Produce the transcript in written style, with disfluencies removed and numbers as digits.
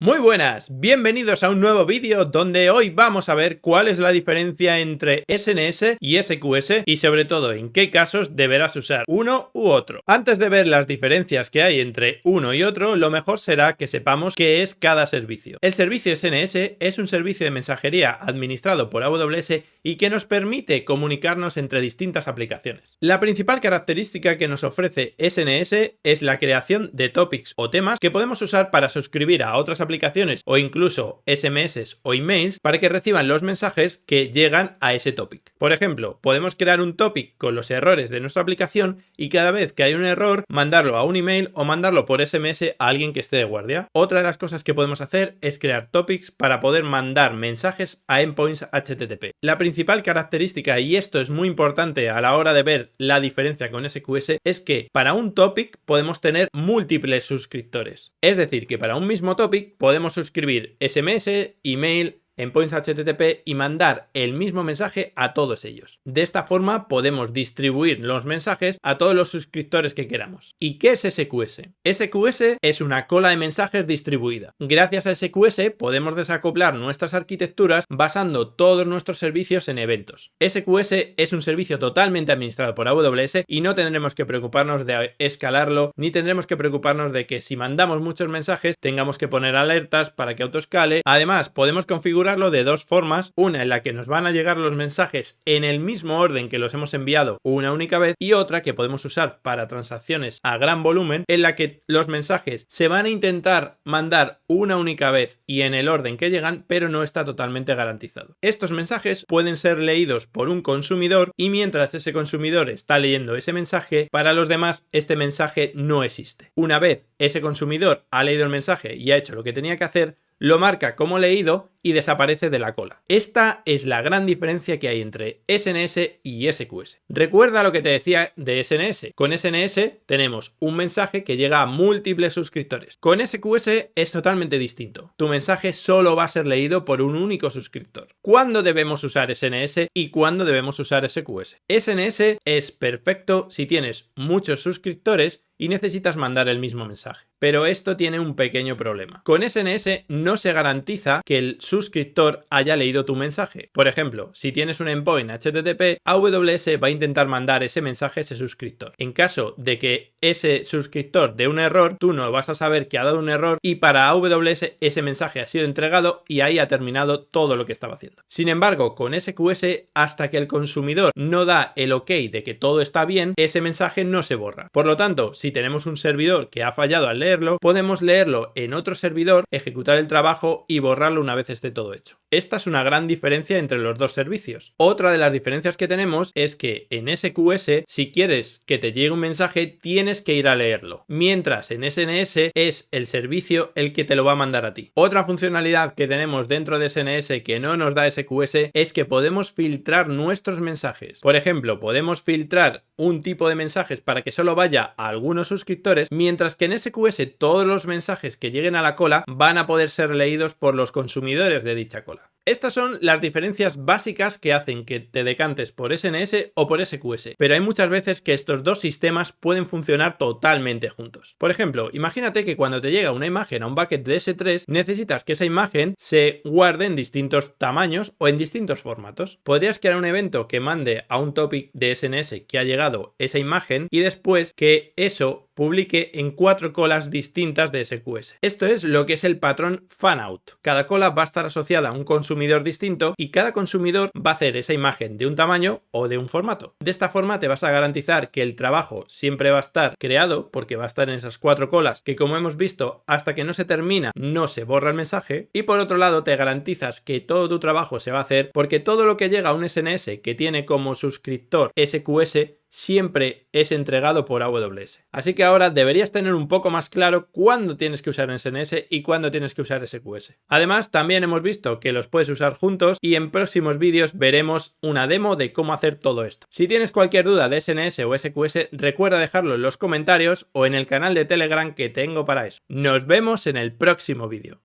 Muy buenas, bienvenidos a un nuevo vídeo donde hoy vamos a ver cuál es la diferencia entre SNS y SQS y sobre todo en qué casos deberás usar uno u otro. Antes de ver las diferencias que hay entre uno y otro, lo mejor será que sepamos qué es cada servicio. El servicio SNS es un servicio de mensajería administrado por AWS y que nos permite comunicarnos entre distintas aplicaciones. La principal característica que nos ofrece SNS es la creación de topics o temas que podemos usar para suscribir a otras aplicaciones o incluso SMS o emails para que reciban los mensajes que llegan a ese topic. Por ejemplo, podemos crear un topic con los errores de nuestra aplicación y cada vez que hay un error mandarlo a un email o mandarlo por SMS a alguien que esté de guardia. Otra de las cosas que podemos hacer es crear topics para poder mandar mensajes a endpoints HTTP. La principal característica, y esto es muy importante a la hora de ver la diferencia con SQS, es que para un topic podemos tener múltiples suscriptores. Es decir, que para un mismo topic podemos suscribir SMS, email, endpoints HTTP y mandar el mismo mensaje a todos ellos. De esta forma podemos distribuir los mensajes a todos los suscriptores que queramos. ¿Y qué es SQS? SQS es una cola de mensajes distribuida. Gracias a SQS podemos desacoplar nuestras arquitecturas basando todos nuestros servicios en eventos. SQS es un servicio totalmente administrado por AWS y no tendremos que preocuparnos de escalarlo, ni tendremos que preocuparnos de que si mandamos muchos mensajes tengamos que poner alertas para que autoescale. Además, podemos configurar de dos formas, una en la que nos van a llegar los mensajes en el mismo orden que los hemos enviado una única vez y otra que podemos usar para transacciones a gran volumen en la que los mensajes se van a intentar mandar una única vez y en el orden que llegan, pero no está totalmente garantizado. Estos mensajes pueden ser leídos por un consumidor y mientras ese consumidor está leyendo ese mensaje, para los demás este mensaje no existe. Una vez ese consumidor ha leído el mensaje y ha hecho lo que tenía que hacer, lo marca como leído y desaparece de la cola. Esta es la gran diferencia que hay entre SNS y SQS. Recuerda lo que te decía de SNS. Con SNS tenemos un mensaje que llega a múltiples suscriptores. Con SQS es totalmente distinto. Tu mensaje solo va a ser leído por un único suscriptor. ¿Cuándo debemos usar SNS y cuándo debemos usar SQS? SNS es perfecto si tienes muchos suscriptores y necesitas mandar el mismo mensaje. Pero esto tiene un pequeño problema. Con SNS no se garantiza que el suscriptor haya leído tu mensaje. Por ejemplo, si tienes un endpoint HTTP, AWS va a intentar mandar ese mensaje a ese suscriptor. En caso de que ese suscriptor dé un error, tú no vas a saber que ha dado un error y para AWS ese mensaje ha sido entregado y ahí ha terminado todo lo que estaba haciendo. Sin embargo, con SQS, hasta que el consumidor no da el OK de que todo está bien, ese mensaje no se borra. Por lo tanto, si tenemos un servidor que ha fallado al leerlo, podemos leerlo en otro servidor, ejecutar el trabajo y borrarlo una vez esté todo hecho. Esta es una gran diferencia entre los dos servicios. Otra de las diferencias que tenemos es que en SQS, si quieres que te llegue un mensaje, tienes que ir a leerlo, mientras en SNS es el servicio el que te lo va a mandar a ti. Otra funcionalidad que tenemos dentro de SNS que no nos da SQS es que podemos filtrar nuestros mensajes. Por ejemplo, podemos filtrar un tipo de mensajes para que solo vaya a algunos suscriptores, mientras que en SQS todos los mensajes que lleguen a la cola van a poder ser leídos por los consumidores de dicha cola. Estas son las diferencias básicas que hacen que te decantes por SNS o por SQS, pero hay muchas veces que estos dos sistemas pueden funcionar totalmente juntos. Por ejemplo, imagínate que cuando te llega una imagen a un bucket de S3, necesitas que esa imagen se guarde en distintos tamaños o en distintos formatos. Podrías crear un evento que mande a un topic de SNS que ha llegado esa imagen y después que eso publique en 4 colas distintas de SQS. Esto es lo que es el patrón fanout. Cada cola va a estar asociada a un consumidor distinto y cada consumidor va a hacer esa imagen de un tamaño o de un formato. De esta forma te vas a garantizar que el trabajo siempre va a estar creado porque va a estar en esas 4 colas que, como hemos visto, hasta que no se termina no se borra el mensaje, y por otro lado te garantizas que todo tu trabajo se va a hacer porque todo lo que llega a un SNS que tiene como suscriptor SQS siempre es entregado por AWS. Así que ahora deberías tener un poco más claro cuándo tienes que usar SNS y cuándo tienes que usar SQS. Además, también hemos visto que los puedes usar juntos y en próximos vídeos veremos una demo de cómo hacer todo esto. Si tienes cualquier duda de SNS o SQS, recuerda dejarlo en los comentarios o en el canal de Telegram que tengo para eso. Nos vemos en el próximo vídeo.